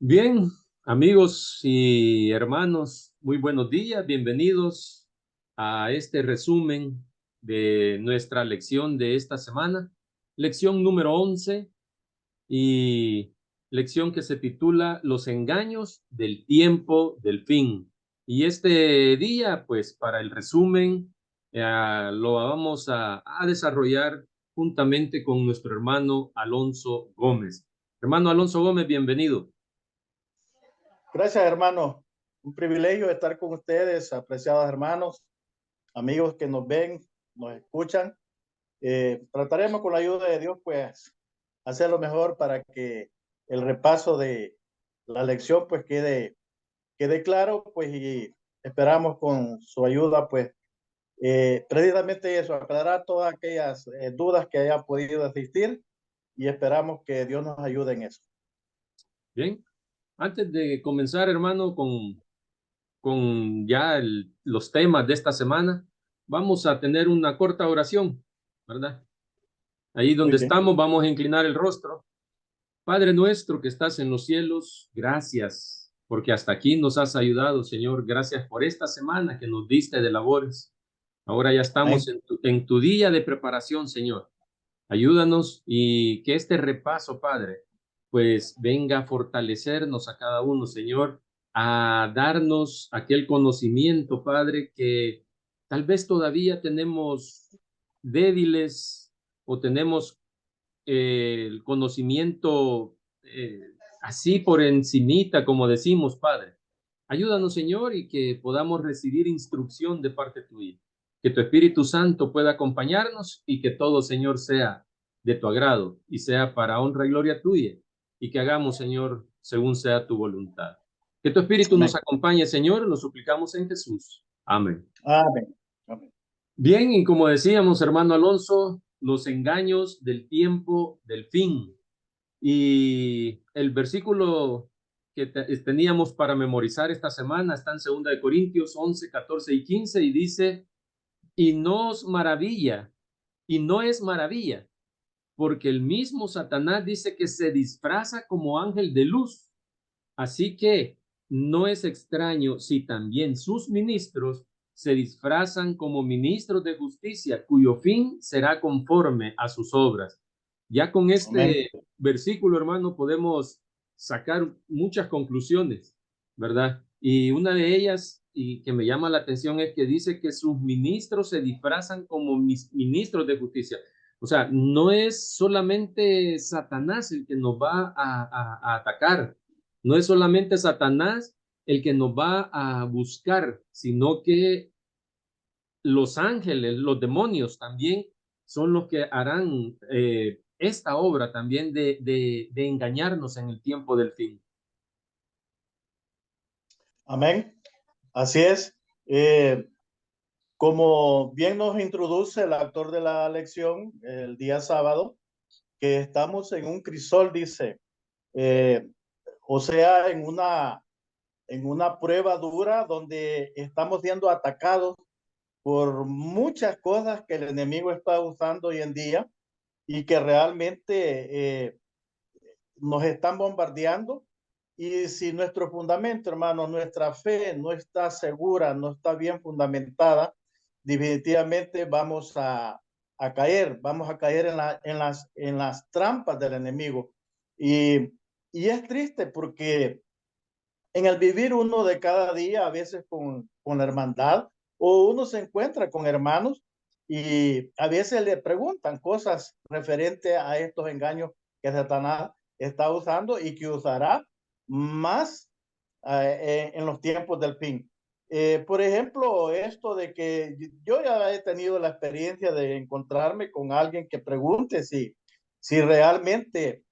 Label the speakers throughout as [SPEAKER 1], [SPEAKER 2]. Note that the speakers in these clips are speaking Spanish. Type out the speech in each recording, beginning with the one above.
[SPEAKER 1] Bien, amigos y hermanos, muy buenos días, bienvenidos a este resumen de nuestra lección de esta semana, lección número 11 y lección que se titula Los engaños del tiempo del fin. Y este día, pues para el resumen, lo vamos a desarrollar juntamente con nuestro hermano Alonso Gómez. Hermano Alonso Gómez, bienvenido.
[SPEAKER 2] Gracias, hermano. Un privilegio estar con ustedes, apreciados hermanos, amigos que nos ven, nos escuchan. Trataremos con la ayuda de Dios, pues, hacer lo mejor para que el repaso de la lección, pues, quede claro, pues, y esperamos con su ayuda, pues, precisamente eso, aclarar todas aquellas dudas que hayan podido existir y esperamos que Dios nos ayude en eso.
[SPEAKER 1] Bien, antes de comenzar, hermano, con ya los temas de esta semana, vamos a tener una corta oración, ¿verdad? Ahí
[SPEAKER 2] Muy
[SPEAKER 1] donde
[SPEAKER 2] bien.
[SPEAKER 1] estamos, vamos a inclinar el rostro. Padre nuestro que estás en los cielos, gracias, porque hasta aquí nos has ayudado, Señor. Gracias por esta semana que nos diste de labores. Ahora ya estamos
[SPEAKER 2] Amén.
[SPEAKER 1] en tu día de preparación, Señor. Ayúdanos y que este repaso, Padre, pues venga a fortalecernos a cada uno, Señor, a darnos aquel conocimiento, Padre, que tal vez todavía tenemos débiles o tenemos el conocimiento así por encimita, como decimos, Padre. Ayúdanos, Señor, y que podamos recibir instrucción de parte tuya. Que tu Espíritu Santo pueda acompañarnos y que todo, Señor, sea de tu agrado y sea para honra y gloria tuya. Y que hagamos, Señor, según sea tu voluntad. Que tu Espíritu nos
[SPEAKER 2] Amén.
[SPEAKER 1] acompañe, Señor, lo suplicamos en Jesús. Amén.
[SPEAKER 2] Amén. Amén.
[SPEAKER 1] Bien, y como decíamos, hermano Alonso, los engaños del tiempo del fin. Y el versículo que teníamos para memorizar esta semana está en 2 Corintios 11, 14 y 15 y dice, y no os maravilla, y no es maravilla, porque el mismo Satanás dice que se disfraza como ángel de luz. Así que no es extraño si también sus ministros se disfrazan como ministros de justicia, cuyo fin será conforme a sus obras. Ya con
[SPEAKER 2] Amén.
[SPEAKER 1] este versículo, hermano, podemos sacar muchas conclusiones, ¿verdad? Y una de ellas, y que me llama la atención, es que dice que sus ministros se disfrazan como ministros de justicia. O sea, no es solamente Satanás el que nos va a atacar, no es solamente Satanás el que nos va a buscar, sino que los ángeles, los demonios también son los que harán esta obra también de engañarnos en el tiempo del fin.
[SPEAKER 2] Amén. Así es. Eh, Como bien nos introduce el autor de la lección el día sábado, que estamos en un crisol, dice, eh, o sea, en una prueba dura donde estamos siendo atacados por muchas cosas que el enemigo está usando hoy en día y que realmente nos están bombardeando. Y si nuestro fundamento, hermano, nuestra fe no está segura, no está bien fundamentada, definitivamente vamos a caer en las trampas del enemigo. Y, y es triste porque en el vivir uno de cada día, a veces con hermandad, o uno se encuentra con hermanos y a veces le preguntan cosas referente a estos engaños que Satanás está usando y que usará más en los tiempos del fin. Por ejemplo, esto de que yo ya he tenido la experiencia de encontrarme con alguien que pregunte si realmente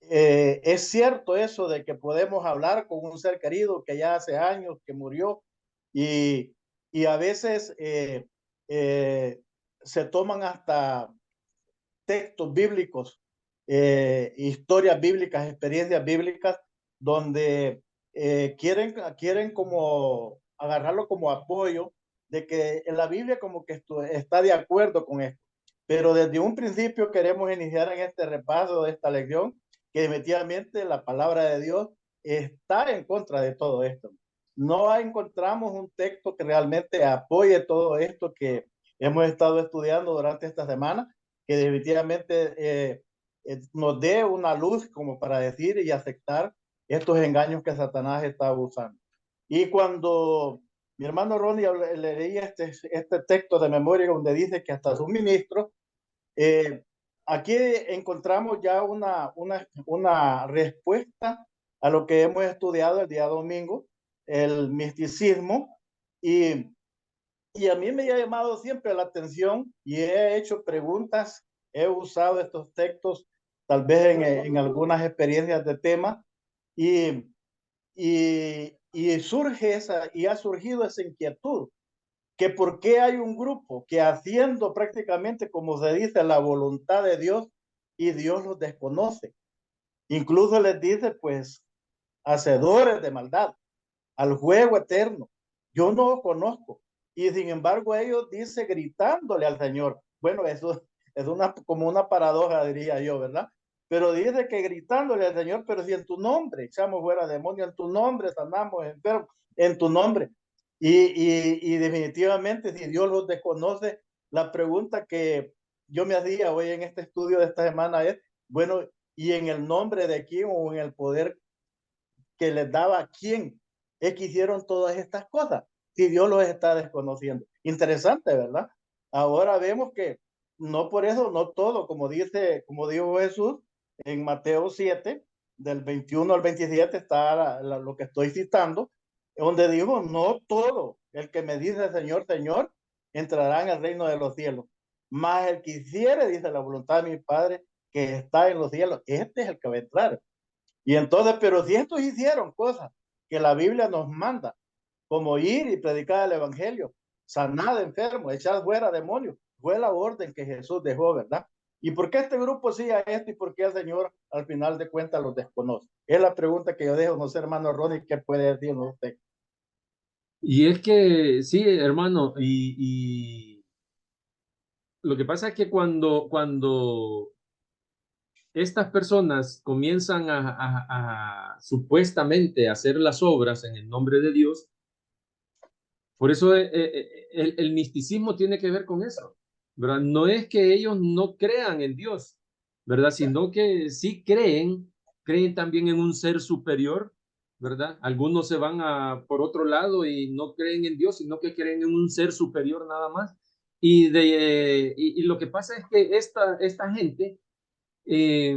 [SPEAKER 2] es cierto eso de que podemos hablar con un ser querido que ya hace años que murió y, y a veces eh, se toman hasta textos bíblicos, historias bíblicas, experiencias bíblicas, donde quieren como agarrarlo como apoyo de que en la Biblia como que esto está de acuerdo con esto. Pero desde un principio queremos iniciar en este repaso de esta lección que efectivamente la palabra de Dios está en contra de todo esto. No encontramos un texto que realmente apoye todo esto que hemos estado estudiando durante esta semana, que definitivamente nos dé una luz como para decir y aceptar estos engaños que Satanás está usando. Y cuando mi hermano Ronnie leía este texto de memoria donde dice que hasta sus ministros, aquí encontramos ya una respuesta a lo que hemos estudiado el día domingo, el misticismo, y, y a mí me ha llamado siempre la atención y he hecho preguntas, he usado estos textos tal vez en algunas experiencias de tema y, y surge esa, y ha surgido esa inquietud que por qué hay un grupo que haciendo prácticamente como se dice la voluntad de Dios y Dios los desconoce. Incluso les dice pues hacedores de maldad, al juego eterno. Yo no lo conozco. Y sin embargo ellos dicen gritándole al Señor. Bueno, eso es como una paradoja, diría yo, ¿verdad? Pero dice que gritándole al Señor, pero si en tu nombre echamos fuera demonios, en tu nombre sanamos enfermos, en tu nombre. Y definitivamente, si Dios los desconoce, la pregunta que yo me hacía hoy en este estudio de esta semana es, bueno, ¿y en el nombre de quién o en el poder que les daba a quién es que hicieron todas estas cosas? Si Dios los está desconociendo. Interesante, ¿verdad? Ahora vemos que no por eso, no todo, como dijo Jesús en Mateo 7, del 21 al 27 está lo que estoy citando, donde dijo, no todo el que me dice Señor, Señor, entrará en el reino de los cielos. Mas el que hiciere, dice la voluntad de mi Padre, que está en los cielos, este es el que va a entrar. Y entonces, pero si estos hicieron cosas que la Biblia nos manda, como ir y predicar el evangelio, sanar enfermos, echar fuera demonios, fue la orden que Jesús dejó, ¿verdad? ¿Y por qué este grupo sigue a esto y por qué el Señor al final de cuentas los desconoce? Es la pregunta que yo dejo, no sé, hermano Ronnie, ¿qué puede decirnos usted?
[SPEAKER 1] Y es que, sí, hermano, y lo que pasa es que cuando estas personas comienzan a supuestamente hacer las obras en el nombre de Dios, por eso el misticismo tiene que ver con eso, ¿verdad? No es que ellos no crean en Dios, ¿verdad? Sino que sí creen también en un ser superior, ¿verdad? Algunos se van por otro lado y no creen en Dios, sino que creen en un ser superior nada más. Y lo que pasa es que esta gente eh,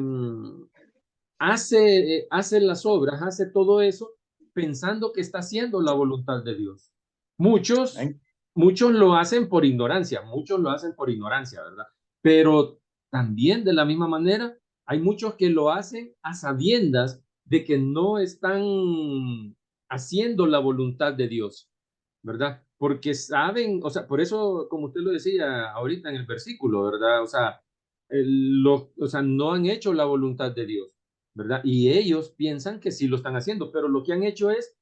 [SPEAKER 1] hace las obras, hace todo eso pensando que está haciendo la voluntad de Dios. Muchos,
[SPEAKER 2] ¿Eh?
[SPEAKER 1] muchos lo hacen por ignorancia, ¿verdad? Pero también de la misma manera, hay muchos que lo hacen a sabiendas de que no están haciendo la voluntad de Dios, ¿verdad? Porque saben, o sea, por eso, como usted lo decía ahorita en el versículo, ¿verdad? O sea, no han hecho la voluntad de Dios, ¿verdad? Y ellos piensan que sí lo están haciendo, pero lo que han hecho es,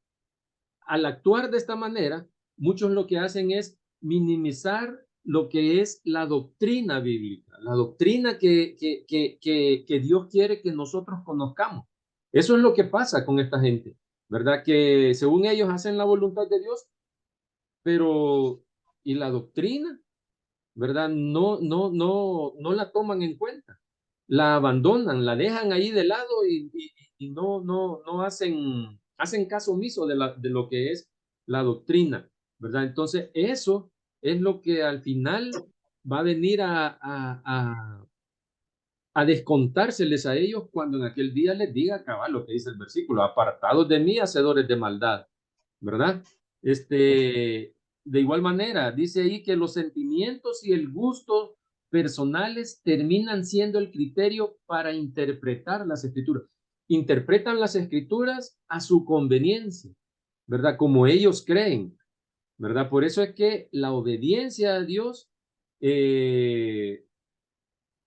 [SPEAKER 1] al actuar de esta manera, muchos lo que hacen es minimizar lo que es la doctrina bíblica, la doctrina que Dios quiere que nosotros conozcamos. Eso es lo que pasa con esta gente, ¿verdad? Que según ellos hacen la voluntad de Dios, pero ¿y la doctrina? ¿Verdad? No la toman en cuenta, la abandonan, la dejan ahí de lado y no hacen caso omiso de lo que es la doctrina, ¿verdad? Entonces, eso es lo que al final va a venir a descontárseles a ellos cuando en aquel día les diga, cabal, lo que dice el versículo, apartados de mí, hacedores de maldad, ¿verdad? De igual manera, dice ahí que los sentimientos y el gusto personales terminan siendo el criterio para interpretar las escrituras. Interpretan las escrituras a su conveniencia, ¿verdad? Como ellos creen, ¿verdad? Por eso es que la obediencia a Dios,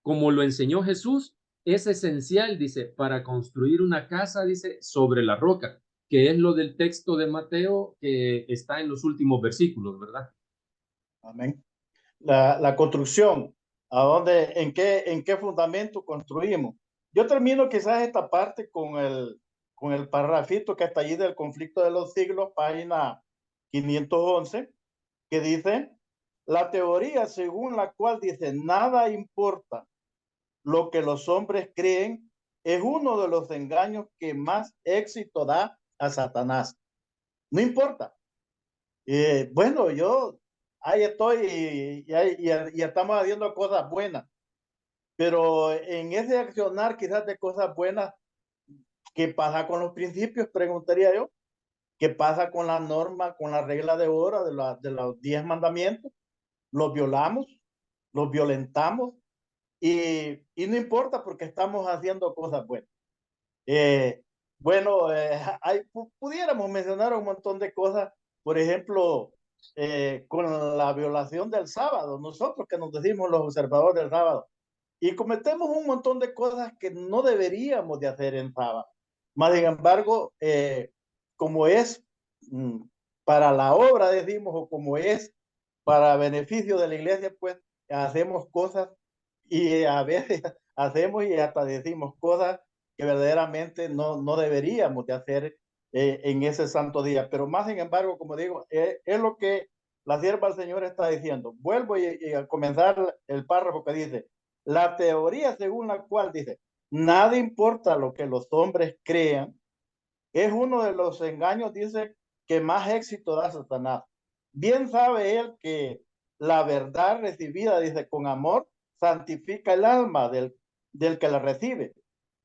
[SPEAKER 1] como lo enseñó Jesús, es esencial, dice, para construir una casa, dice, sobre la roca, que es lo del texto de Mateo que está en los últimos versículos, ¿verdad?
[SPEAKER 2] Amén. La construcción, ¿a dónde, en qué fundamento construimos? Yo termino quizás esta parte con el parrafito que está allí del conflicto de los siglos, página 511, que dice, la teoría según la cual dice, nada importa lo que los hombres creen, es uno de los engaños que más éxito da a Satanás. No importa. Bueno, yo ahí estoy y estamos haciendo cosas buenas, pero en ese accionar quizás de cosas buenas, ¿qué pasa con los principios? Preguntaría yo. ¿Qué pasa con la norma, con la regla de oro de los 10 mandamientos? Los violamos, los violentamos y no importa porque estamos haciendo cosas buenas. Eh, bueno, pudiéramos mencionar un montón de cosas, por ejemplo, con la violación del sábado, nosotros que nos decimos los observadores del sábado, y cometemos un montón de cosas que no deberíamos de hacer en sábado. Más sin embargo, como es mm, para la obra, decimos, o como es para beneficio de la iglesia, pues hacemos cosas y a veces hacemos y hasta decimos cosas que verdaderamente no deberíamos de hacer en ese santo día. Pero más sin embargo, como digo, es lo que la sierva del Señor está diciendo. Vuelvo y a comenzar el párrafo que dice, la teoría según la cual dice, nada importa lo que los hombres crean, es uno de los engaños, dice, que más éxito da Satanás. Bien sabe él que la verdad recibida, dice, con amor, santifica el alma del que la recibe.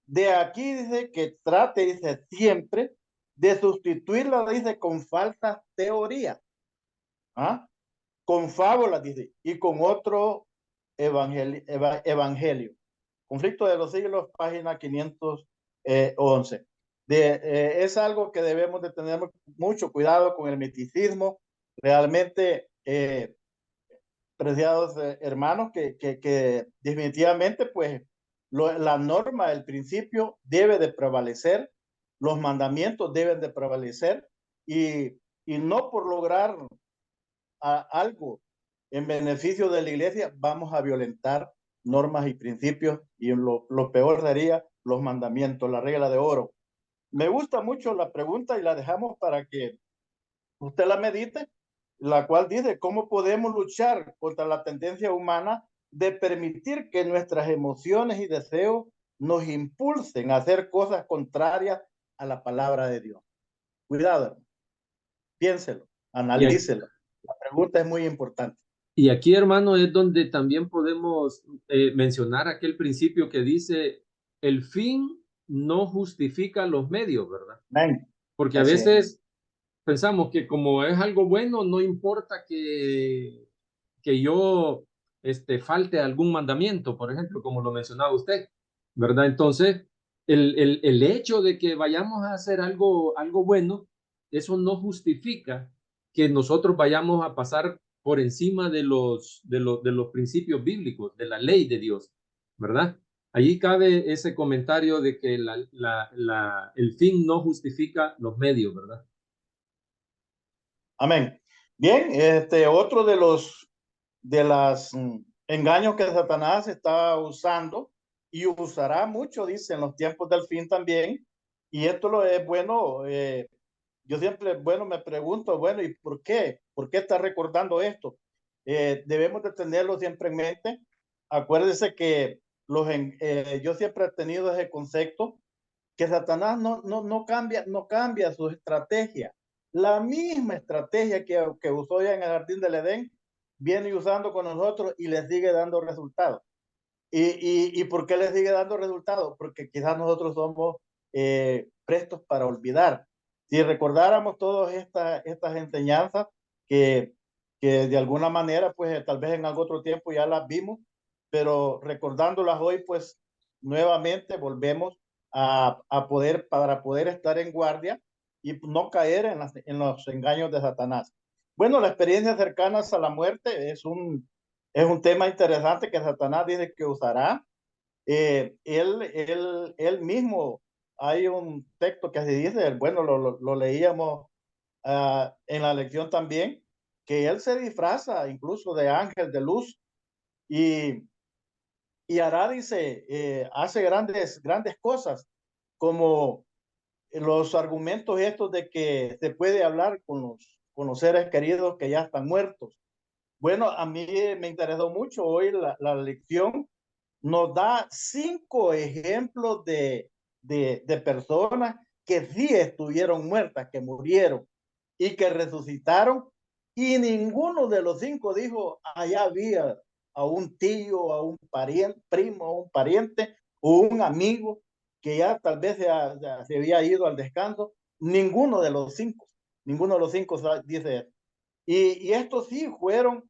[SPEAKER 2] De aquí dice que trate, dice, siempre de sustituirla, dice, con falsas teorías, ¿ah? Con fábulas, dice, y con otro evangelio. Conflicto de los siglos, página 511. Es algo que debemos de tener mucho cuidado con el miticismo. Realmente, preciados hermanos, que definitivamente, pues, la norma, el principio debe de prevalecer, los mandamientos deben de prevalecer y no por lograr algo en beneficio de la iglesia vamos a violentar normas y principios y lo peor sería los mandamientos, la regla de oro. Me gusta mucho la pregunta y la dejamos para que usted la medite, la cual dice, ¿cómo podemos luchar contra la tendencia humana de permitir que nuestras emociones y deseos nos impulsen a hacer cosas contrarias a la palabra de Dios? Cuidado, piénselo,
[SPEAKER 1] Y, a-
[SPEAKER 2] analícelo. La pregunta es muy importante.
[SPEAKER 1] y aquí, hermano, es donde también podemos mencionar aquel principio que dice, el fin no justifica los medios, ¿verdad?
[SPEAKER 2] Amén.
[SPEAKER 1] Porque a
[SPEAKER 2] Así es.
[SPEAKER 1] veces pensamos que como es algo bueno, no importa que yo falte algún mandamiento, por ejemplo, como lo mencionaba usted, ¿verdad? Entonces, el hecho de que vayamos a hacer algo bueno, eso no justifica que nosotros vayamos a pasar por encima de los principios bíblicos, de la ley de Dios, ¿verdad? Allí cabe ese comentario de que el fin no justifica los medios, ¿verdad?
[SPEAKER 2] Amén. Bien, otro de las engaños que Satanás está usando y usará mucho, dice, en los tiempos del fin también. Y esto lo es bueno. Yo siempre, bueno, me pregunto, bueno, ¿y por qué? ¿Por qué está recordando esto? Debemos de tenerlo siempre en mente. Acuérdese que yo siempre he tenido ese concepto que Satanás no cambia su estrategia. La misma estrategia que usó ya en el jardín del Edén, viene usando con nosotros y le sigue dando resultados. ¿Y por qué le sigue dando resultados? Porque quizás nosotros somos prestos para olvidar. Si recordáramos todas estas enseñanzas que, que de alguna manera, pues tal vez en algún otro tiempo ya las vimos, pero recordándolas hoy, pues nuevamente volvemos para poder estar en guardia y no caer en los engaños de Satanás. Bueno, la experiencia cercana a la muerte es un tema interesante que Satanás dice que usará. Él mismo, hay un texto que se dice, bueno, lo leíamos en la lección también, que él se disfraza incluso de ángel de luz y, y hará, dice, hace grandes cosas, como los argumentos estos de que se puede hablar con los seres queridos que ya están muertos. Bueno, a mí me interesó mucho hoy la lección. Nos da 5 ejemplos de personas que sí estuvieron muertas, que murieron y que resucitaron, y ninguno de los 5 dijo, allá había a un tío, a un pariente, primo, a un pariente o un amigo que ya tal vez se había ido al descanso. Ninguno de los 5, ninguno de los 5 dice eso. Y estos sí fueron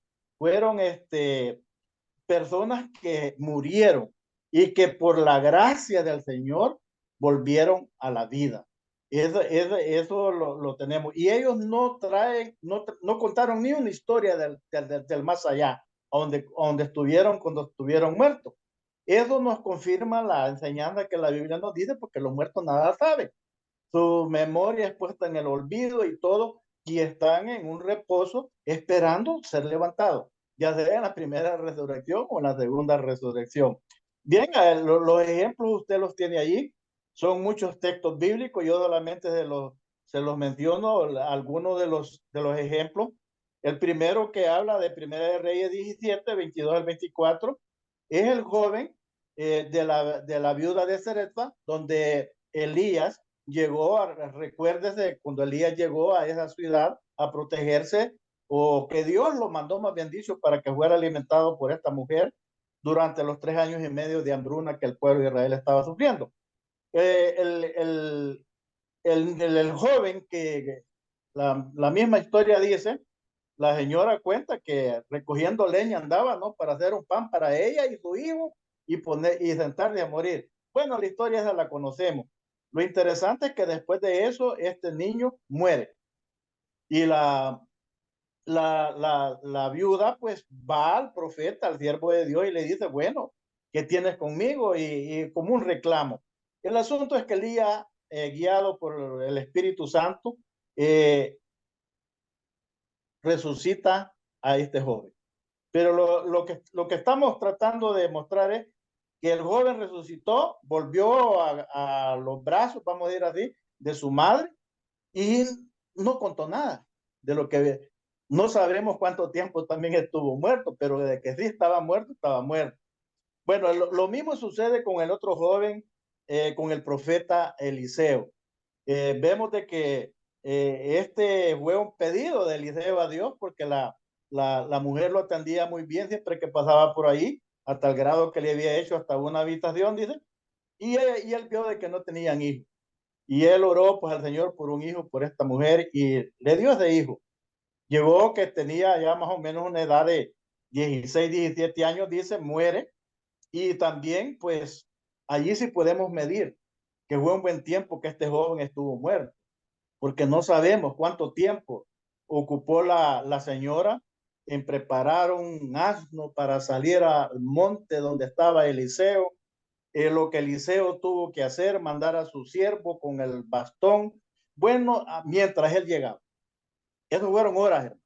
[SPEAKER 2] personas que murieron y que por la gracia del Señor volvieron a la vida. Eso lo tenemos. Y ellos no traen, no contaron ni una historia del más allá, donde estuvieron cuando estuvieron muertos. Eso nos confirma la enseñanza que la Biblia nos dice, porque los muertos nada saben. Su memoria es puesta en el olvido y todo, y están en un reposo esperando ser levantados, ya sea en la primera resurrección o en la segunda resurrección. Bien, los ejemplos usted los tiene allí, son muchos textos bíblicos, yo solamente se los menciono algunos de los ejemplos. El primero que habla de Primera de Reyes 17, 22 al 24, es el joven de la viuda de Zarepta, donde Elías llegó, recuérdese, cuando Elías llegó a esa ciudad a protegerse, o que Dios lo mandó, más bien dicho, para que fuera alimentado por esta mujer durante los 3 años y medio de hambruna que el pueblo de Israel estaba sufriendo. El, el, el joven que la misma historia dice, la señora cuenta que recogiendo leña andaba, ¿no? Para hacer un pan para ella y su hijo y sentarle a morir. Bueno, la historia esa la conocemos. Lo interesante es que después de eso, este niño muere. Y la viuda pues va al profeta, al siervo de Dios, y le dice, bueno, ¿qué tienes conmigo? Y como un reclamo. El asunto es que Elías, guiado por el Espíritu Santo, resucita a este joven. Pero lo que estamos tratando de mostrar es que el joven resucitó, volvió a los brazos, vamos a decir así, de su madre, y no contó nada de lo que no sabemos cuánto tiempo también estuvo muerto, pero de que sí estaba muerto, estaba muerto. Bueno, lo mismo sucede con el otro joven, con el profeta Eliseo. Vemos de que este fue un pedido de Eliseo a Dios, porque la mujer lo atendía muy bien siempre que pasaba por ahí, hasta el grado que le había hecho hasta una habitación, dice, y él vio de que no tenían hijos. Y él oró pues al Señor por un hijo, por esta mujer, y le dio ese hijo. Llegó que tenía ya más o menos una edad de 16, 17 años, dice, muere. Y también pues allí sí podemos medir que fue un buen tiempo que este joven estuvo muerto, porque no sabemos cuánto tiempo ocupó la señora en preparar un asno para salir al monte donde estaba Eliseo. Lo que Eliseo tuvo que hacer, mandar a su siervo con el bastón, bueno, mientras él llegaba. Eso fueron horas, hermano.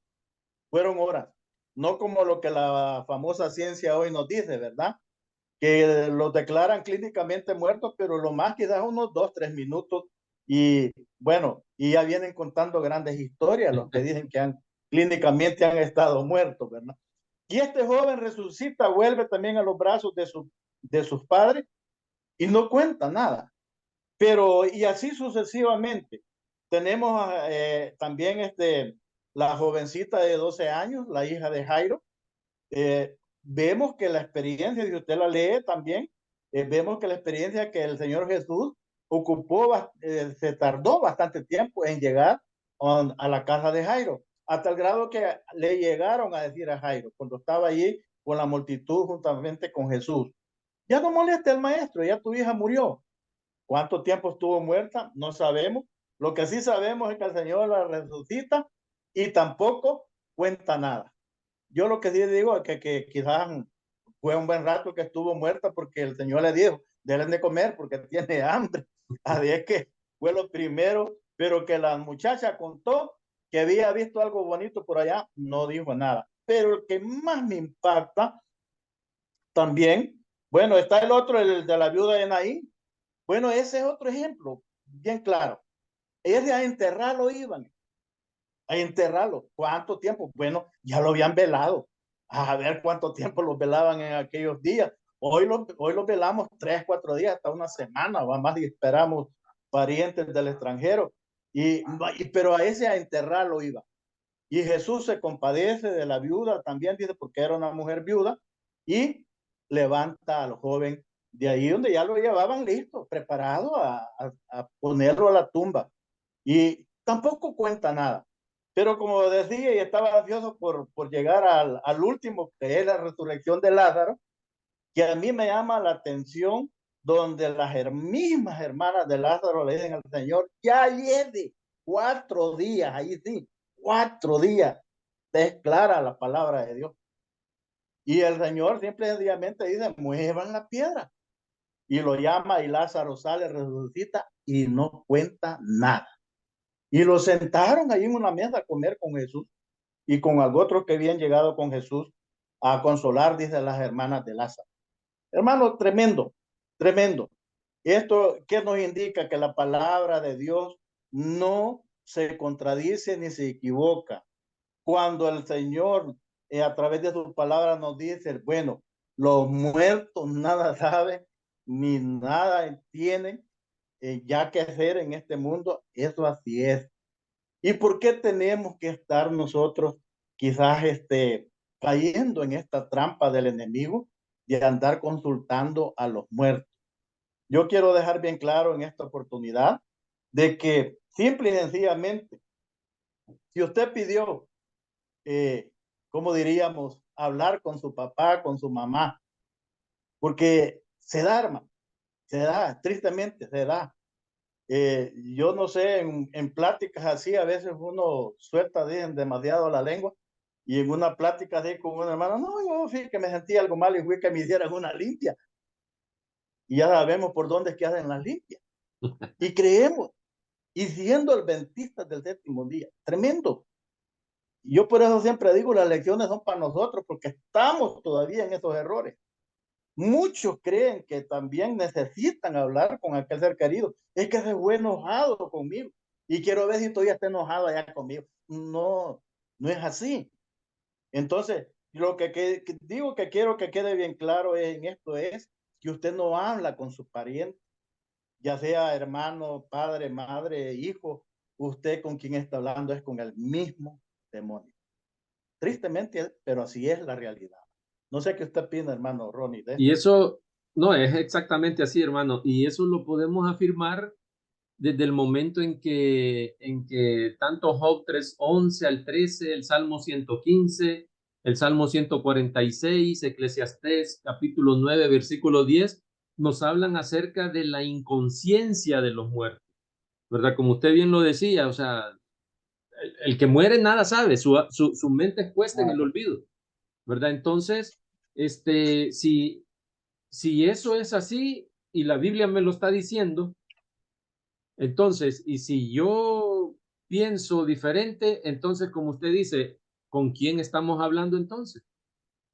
[SPEAKER 2] Fueron horas. No como lo que la famosa ciencia hoy nos dice, ¿verdad? Que los declaran clínicamente muertos, pero lo más quizás unos 2, 3 minutos. Y bueno, y ya vienen contando grandes historias los que dicen que clínicamente han estado muertos, ¿verdad? Y este joven resucita, vuelve también a los brazos de sus padres y no cuenta nada. Pero, y así sucesivamente. Tenemos también la jovencita de 12 años, la hija de Jairo. Vemos que la experiencia, si usted la lee también, vemos que la experiencia que el Señor Jesús ocupó, se tardó bastante tiempo en llegar a la casa de Jairo, hasta el grado que le llegaron a decir a Jairo, cuando estaba allí con la multitud juntamente con Jesús, ya no moleste al maestro, ya tu hija murió. ¿Cuánto tiempo estuvo muerta? No sabemos. Lo que sí sabemos es que el Señor la resucita y tampoco cuenta nada. Yo lo que sí digo es que quizás fue un buen rato que estuvo muerta, porque el Señor le dijo, deben de comer porque tiene hambre. Así es que fue lo primero, pero que la muchacha contó que había visto algo bonito por allá, no dijo nada. Pero el que más me impacta también, Bueno, está el otro, el de la viuda de Naín. Bueno, ese es otro ejemplo, bien claro. Ellos a enterrarlo iban, a enterrarlo. ¿Cuánto tiempo? Bueno, ya lo habían velado. A ver cuánto tiempo los velaban en aquellos días. Hoy los velamos 3, 4 días, hasta una semana, va más, y esperamos parientes del extranjero. Pero a ese a enterrarlo iba. Y Jesús se compadece de la viuda, también dice, porque era una mujer viuda, y levanta al joven de ahí donde ya lo llevaban listo, preparado a ponerlo a la tumba. Y tampoco cuenta nada. Pero como decía, y estaba ansioso por llegar al último, que es la resurrección de Lázaro, que a mí me llama la atención, donde las mismas hermanas de Lázaro le dicen al Señor, ya lleve 4 días, ahí sí, 4 días. Es clara la palabra de Dios. Y el Señor simple y sencillamente dice, muevan la piedra. Y lo llama y Lázaro sale, resucita y no cuenta nada. Y lo sentaron ahí en una mesa a comer con Jesús y con algo otros que habían llegado con Jesús a consolar, dice las hermanas de Lázaro. Hermano, tremendo, tremendo. Esto que nos indica que la palabra de Dios no se contradice ni se equivoca. Cuando el Señor a través de su palabra nos dice, bueno, los muertos nada saben ni nada tienen ya que hacer en este mundo, eso así es. ¿Y por qué tenemos que estar nosotros quizás cayendo en esta trampa del enemigo de andar consultando a los muertos? Yo quiero dejar bien claro en esta oportunidad de que simple y sencillamente, si usted pidió, ¿cómo diríamos? Hablar con su papá, con su mamá, porque se da, hermano, se da, tristemente se da. Yo no sé, en pláticas así, a veces uno suelta demasiado la lengua, y en una plática así con una hermana, no, yo sí que me sentí algo mal y fui que me hicieran una limpia. Y ya sabemos por dónde es que hacen las limpias. Y creemos, y siendo adventistas del séptimo día, tremendo. Yo por eso siempre digo, las lecciones son para nosotros, porque estamos todavía en esos errores. Muchos creen que también necesitan hablar con aquel ser querido. Es que se fue enojado conmigo y quiero ver si todavía está enojado allá conmigo. No, no es así. Entonces, lo que digo que quiero que quede bien claro en esto es que usted no habla con sus parientes, ya sea hermano, padre, madre, hijo. Usted con quien está hablando es con el mismo demonio. Tristemente, pero así es la realidad. No sé qué usted opina, hermano Ronnie, de
[SPEAKER 1] Y
[SPEAKER 2] esto.
[SPEAKER 1] eso, no, es exactamente así, hermano. Y eso lo podemos afirmar desde el momento en que tanto Job 3:11 al 13, el Salmo 115, el Salmo 146, Eclesiastés capítulo 9, versículo 10, nos hablan acerca de la inconsciencia de los muertos, ¿verdad? Como usted bien lo decía, o sea, el que muere nada sabe, su mente es puesta en el olvido, ¿verdad? Entonces, si eso es así y la Biblia me lo está diciendo, entonces, y si yo pienso diferente, entonces, como usted dice, ¿con quién estamos hablando entonces?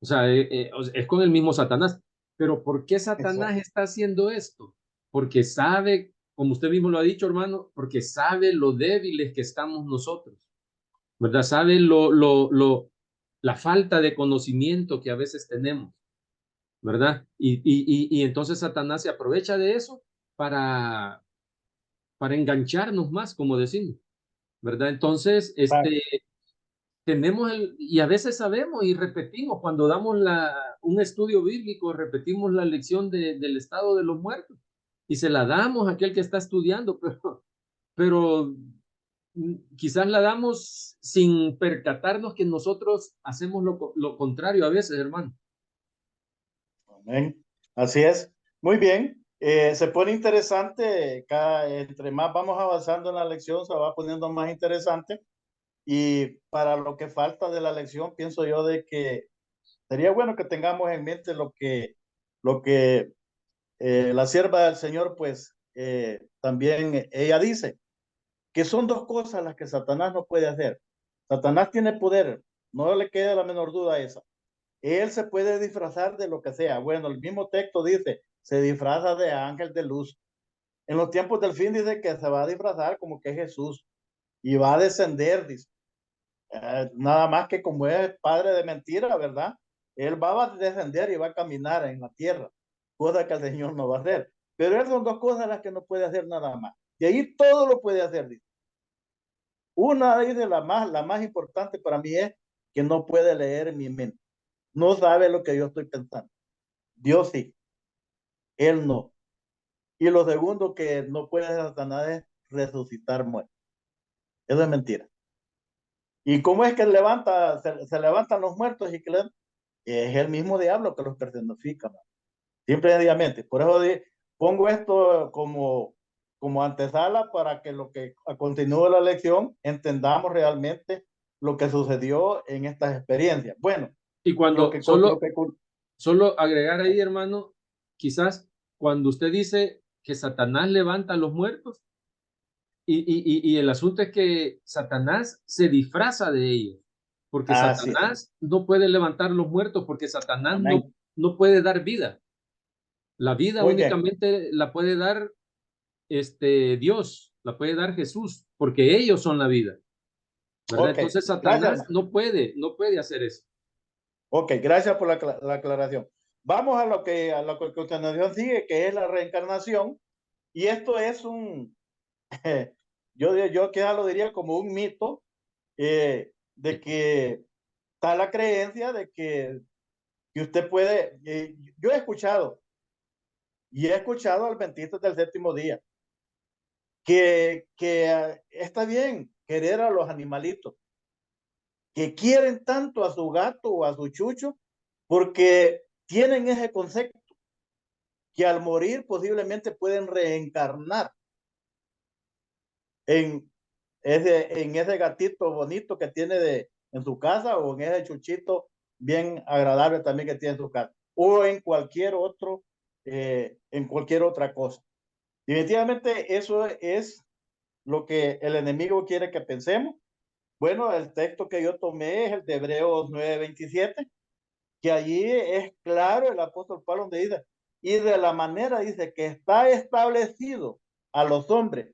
[SPEAKER 1] O sea, es con el mismo Satanás. Pero ¿por qué Satanás
[SPEAKER 2] Exacto.
[SPEAKER 1] está haciendo esto? Porque sabe, como usted mismo lo ha dicho, hermano, porque sabe lo débiles que estamos nosotros, ¿verdad? Sabe la falta de conocimiento que a veces tenemos, ¿verdad? Y entonces Satanás se aprovecha de eso para, para engancharnos más, como decimos, ¿verdad? Entonces, y a veces sabemos y repetimos, cuando damos un estudio bíblico, repetimos la lección del estado de los muertos y se la damos a aquel que está estudiando, pero quizás la damos sin percatarnos que nosotros hacemos lo contrario a veces, hermano.
[SPEAKER 2] Amén. Así es. Muy bien. Se pone interesante. Entre más vamos avanzando en la lección, se va poniendo más interesante. Y para lo que falta de la lección, pienso yo de que sería bueno que tengamos en mente lo que la sierva del Señor, pues también ella dice, que son dos cosas las que Satanás no puede hacer. Satanás tiene poder, no le queda la menor duda a esa. él se puede disfrazar de lo que sea. Bueno, el mismo texto dice, se disfraza de ángel de luz. En los tiempos del fin dice que se va a disfrazar como que es Jesús y va a descender, dice. Nada más que como es padre de mentira, ¿verdad? Él va a descender y va a caminar en la tierra, cosa que el Señor no va a hacer. Pero esas son dos cosas las que no puede hacer nada más. Y ahí todo lo puede hacer, dice. Una de la más importante para mí es que no puede leer mi mente. No sabe lo que yo estoy pensando. Dios sí, él no. Y lo segundo que no puede hacer Satanás es resucitar muertos. Eso es mentira. ¿Y cómo es que se levantan los muertos y que es el mismo diablo que los personifica, man. Simplemente. Por eso pongo esto como antesala para que lo que continúe la lección entendamos realmente lo que sucedió en estas experiencias. Bueno,
[SPEAKER 1] Y
[SPEAKER 2] lo
[SPEAKER 1] cuando
[SPEAKER 2] que, lo que
[SPEAKER 1] solo agregar ahí, hermano, quizás cuando usted dice que Satanás levanta a los muertos, y el asunto es que Satanás se disfraza de ellos, porque
[SPEAKER 2] así es.
[SPEAKER 1] Satanás no puede levantar los muertos, porque Satanás
[SPEAKER 2] Amén.
[SPEAKER 1] no puede dar vida. La vida
[SPEAKER 2] Muy bien.
[SPEAKER 1] únicamente la puede dar Dios, la puede dar Jesús, porque ellos son la vida, ¿verdad?
[SPEAKER 2] Ok.
[SPEAKER 1] Entonces
[SPEAKER 2] Gracias,
[SPEAKER 1] Satanás
[SPEAKER 2] hermano.
[SPEAKER 1] no puede hacer eso.
[SPEAKER 2] Ok, gracias por la aclaración. Vamos a lo que continuación sigue, que es la reencarnación. Y esto es yo quizá lo diría como un mito, de que está la creencia de que usted puede, yo he escuchado adventistas del séptimo día, que está bien querer a los animalitos, que quieren tanto a su gato o a su chucho, porque tienen ese concepto que al morir posiblemente pueden reencarnar en en ese gatito bonito que tiene en su casa o en ese chuchito bien agradable también que tiene en su casa o en cualquier otra cosa. Definitivamente eso es lo que el enemigo quiere que pensemos. Bueno, el texto que yo tomé es el de Hebreos 9:27, que allí es claro el apóstol Pablo donde dice, y de la manera dice que está establecido a los hombres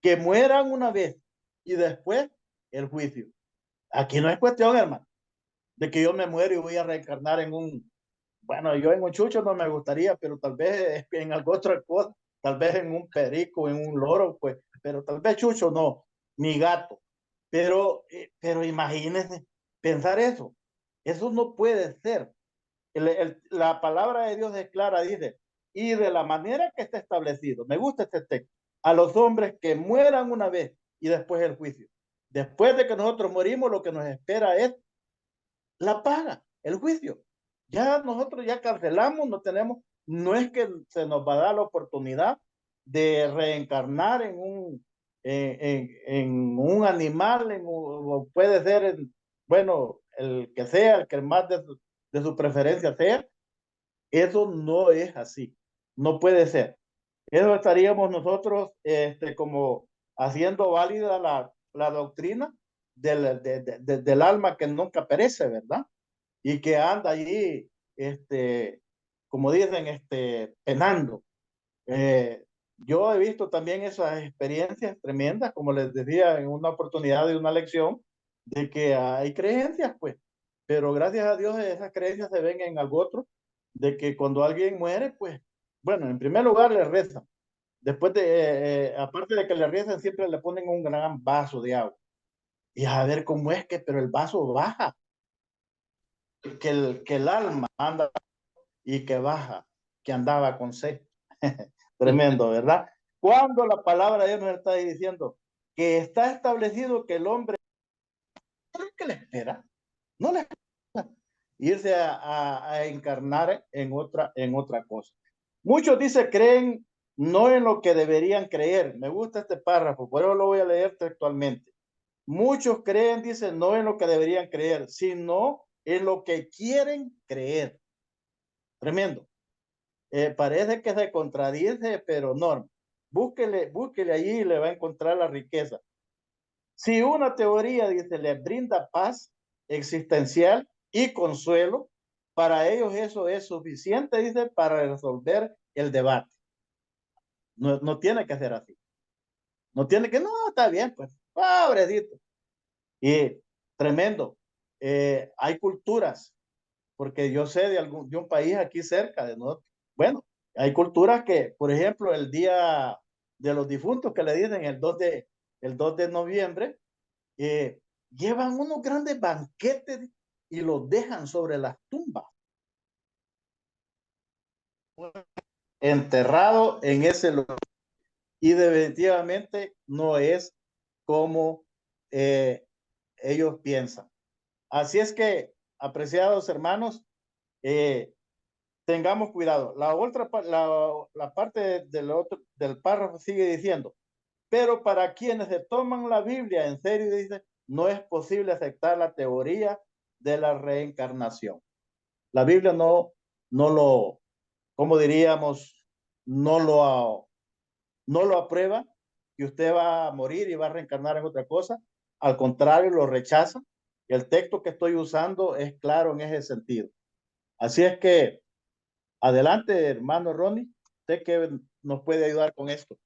[SPEAKER 2] que mueran una vez y después el juicio. Aquí no es cuestión, hermano, de que yo me muero y voy a reencarnar bueno, yo en un chucho no me gustaría, pero tal vez en algo otra cosa, tal vez en un perico, en un loro, pues, pero tal vez chucho no, mi gato. Pero imagínense pensar eso no puede ser. La palabra de Dios es clara, dice, y de la manera que está establecido, me gusta este texto, a los hombres que mueran una vez y después el juicio. Después de que nosotros morimos, lo que nos espera es la paga, el juicio. Ya nosotros ya cancelamos, no es que se nos va a dar la oportunidad de reencarnar en un animal, o puede ser, bueno, el que sea, el que más de su preferencia sea. Eso no es así, no puede ser. Eso estaríamos nosotros como haciendo válida la doctrina del alma que nunca perece, ¿verdad? Y que anda allí, como dicen, penando. Yo he visto también esas experiencias tremendas, como les decía en una oportunidad de una lección, de que hay creencias, pues, pero gracias a Dios esas creencias se ven en algo otro, de que cuando alguien muere, pues, bueno, en primer lugar le rezan, después aparte de que le rezan, siempre le ponen un gran vaso de agua, y a ver cómo es pero el vaso baja, que el alma anda y que baja, que andaba con sed. Tremendo, ¿verdad? Cuando la palabra de Dios nos está diciendo que está establecido que el hombre, ¿qué le espera? No le espera irse a encarnar en otra cosa. Muchos dicen, creen no en lo que deberían creer. Me gusta este párrafo, por eso lo voy a leer textualmente. Muchos creen, dicen, no en lo que deberían creer, sino en lo que quieren creer. Tremendo. Parece que se contradice, pero no. Búsquele allí y le va a encontrar la riqueza. Si una teoría, dice, le brinda paz existencial y consuelo, para ellos eso es suficiente, dice, para resolver el debate. No, no tiene que ser así. No tiene que, no, está bien, pues, pobrecito. Y tremendo. Hay culturas, porque yo sé de un país aquí cerca de nosotros. Bueno, hay culturas que, por ejemplo, el día de los difuntos que le dicen el 2 de noviembre, llevan unos grandes banquetes y los dejan sobre las tumbas, enterrado en ese lugar. Y definitivamente no es como ellos piensan. Así es que, apreciados hermanos, tengamos cuidado. La parte del párrafo sigue diciendo, pero para quienes se toman la Biblia en serio, dice, no es posible aceptar la teoría de la reencarnación. La Biblia no lo, como diríamos, no lo aprueba, que usted va a morir y va a reencarnar en otra cosa. Al contrario, lo rechaza. El texto que estoy usando es claro en ese sentido. Así es que, adelante, hermano Ronnie, usted que nos puede ayudar con esto.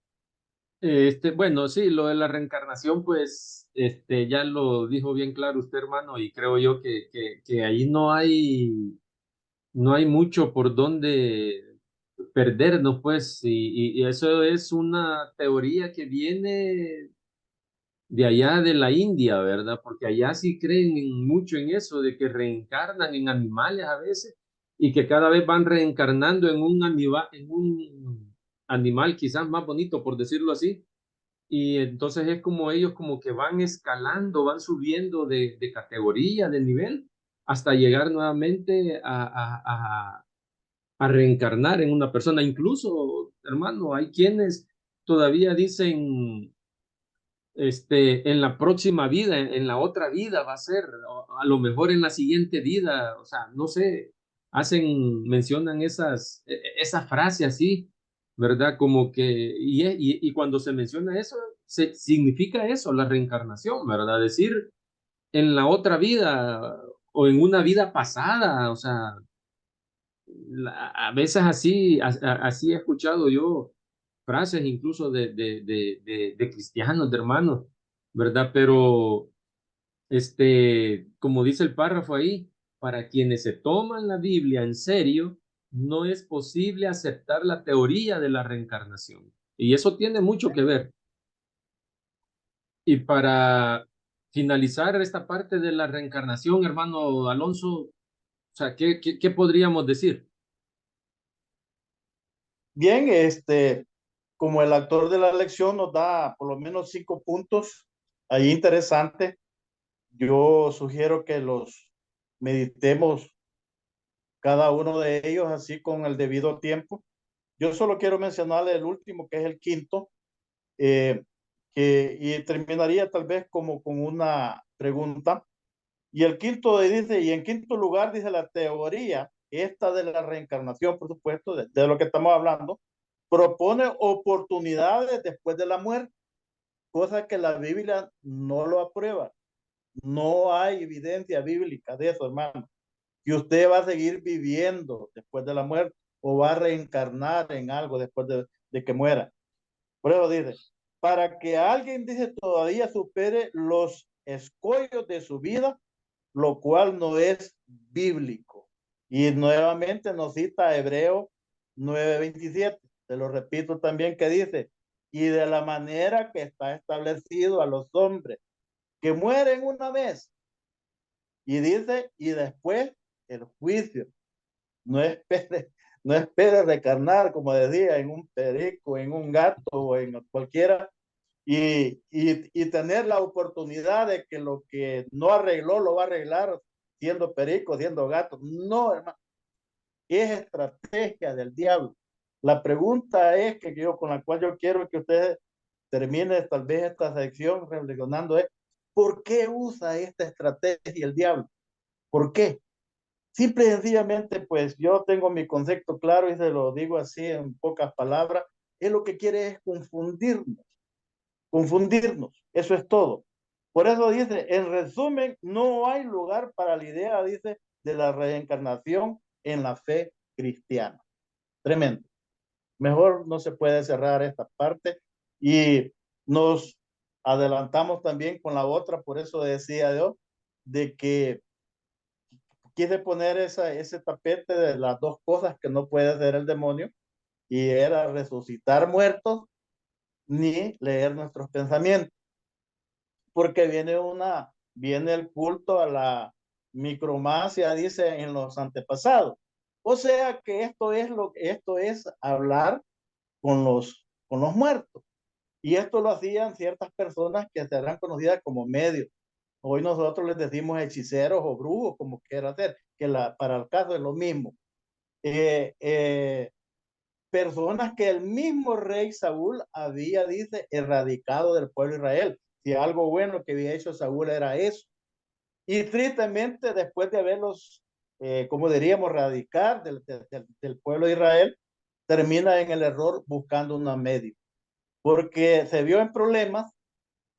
[SPEAKER 1] Bueno, sí, lo de la reencarnación, pues, ya lo dijo bien claro usted, hermano, y creo yo que ahí no hay mucho por donde perdernos, pues, y eso es una teoría que viene de allá de la India, ¿verdad? Porque allá sí creen mucho en eso, de que reencarnan en animales a veces y que cada vez van reencarnando en un animal quizás más bonito, por decirlo así. Y entonces es como ellos como que van escalando, van subiendo de categoría, de nivel, hasta llegar nuevamente a reencarnar en una persona. Incluso, hermano, hay quienes todavía dicen, en la próxima vida, en la otra vida va a ser, o a lo mejor en la siguiente vida, o sea, no sé, mencionan esa frase así, ¿verdad? Como que, y cuando se menciona eso, significa eso, la reencarnación, ¿verdad? Decir en la otra vida o en una vida pasada, o sea, a veces así he escuchado yo frases incluso de cristianos, de hermanos, ¿verdad? Pero, como dice el párrafo ahí, para quienes se toman la Biblia en serio, no es posible aceptar la teoría de la reencarnación. Y eso tiene mucho que ver. Y para finalizar esta parte de la reencarnación, hermano Alonso, o sea, ¿qué podríamos decir?
[SPEAKER 2] Bien, como el actor de la lección nos da por lo menos 5 puntos ahí interesantes, yo sugiero que los meditemos cada uno de ellos así con el debido tiempo. Yo solo quiero mencionarle el último, que es el quinto, eh, y terminaría tal vez como con una pregunta. Y el quinto dice, y en quinto lugar dice la teoría, esta de la reencarnación, por supuesto, de lo que estamos hablando, propone oportunidades después de la muerte, cosa que la Biblia no lo aprueba. No hay evidencia bíblica de eso, hermano. Que usted va a seguir viviendo después de la muerte o va a reencarnar en algo después de que muera. Por eso dice, para que alguien, dice, todavía supere los escollos de su vida, lo cual no es bíblico. Y nuevamente nos cita Hebreo 9:27. Te lo repito también, que dice, y de la manera que está establecido a los hombres que mueren una vez. Y dice, y después el juicio. No espere, no espere recarnar, como decía, en un perico, en un gato o en cualquiera, y tener la oportunidad de que lo que no arregló lo va a arreglar siendo perico, siendo gato. No, hermano, es estrategia del diablo. La pregunta es que yo, con la cual yo quiero que ustedes termine tal vez esta sección reflexionando es, ¿por qué usa esta estrategia el diablo? ¿Por qué? Simple y sencillamente, pues yo tengo mi concepto claro y se lo digo así en pocas palabras, es lo que quiere es confundirnos, eso es todo. Por eso dice, en resumen, no hay lugar para la idea, dice, de la reencarnación en la fe cristiana. Tremendo. Mejor no se puede cerrar esta parte y nos adelantamos también con la otra, por eso decía yo, de que quise poner ese tapete de las dos cosas que no puede hacer el demonio, y era resucitar muertos ni leer nuestros pensamientos, porque viene el culto a la micromancia, dice en los antepasados. O sea que esto es hablar con los muertos. Y esto lo hacían ciertas personas que serán conocidas como medios. Hoy nosotros les decimos hechiceros o brujos, como quiera hacer, que para el caso es lo mismo. Eh, eh, Personas que el mismo rey Saúl había, dice, erradicado del pueblo de Israel. Si algo bueno que había hecho Saúl era eso. Y tristemente, después de haberlos, como diríamos, radicar del pueblo de Israel, termina en el error buscando una medio. Porque se vio en problemas.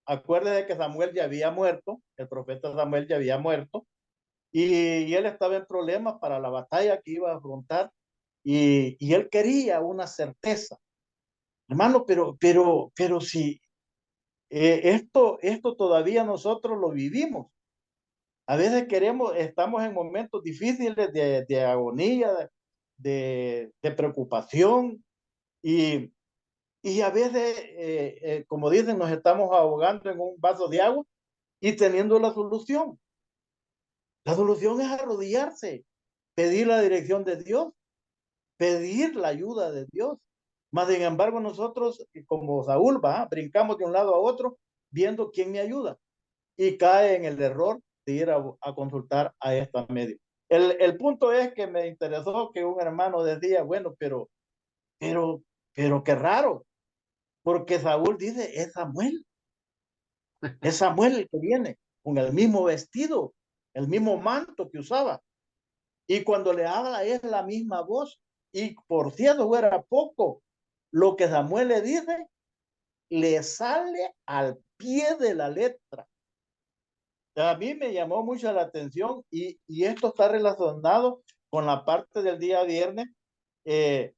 [SPEAKER 2] Acuérdese que Samuel ya había muerto, el profeta Samuel ya había muerto, y él estaba en problemas para la batalla que iba a afrontar, y él quería una certeza. Hermano, pero si esto todavía nosotros lo vivimos. A veces estamos en momentos difíciles de agonía, de preocupación, y, y a veces, como dicen, nos estamos ahogando en un vaso de agua y teniendo la solución. La solución es arrodillarse, pedir la dirección de Dios, pedir la ayuda de Dios. Más sin embargo, nosotros, como Saúl, brincamos de un lado a otro viendo quién me ayuda, y cae en el error de ir a consultar a esta medio. El punto es que me interesó que un hermano decía, bueno, pero, pero qué raro, porque Saúl dice, es Samuel el que viene, con el mismo vestido, el mismo manto que usaba. Y cuando le habla es la misma voz. Y por cierto, fuera poco, lo que Samuel le dice le sale al pie de la letra. A mí me llamó mucho la atención, y esto está relacionado con la parte del día viernes, eh,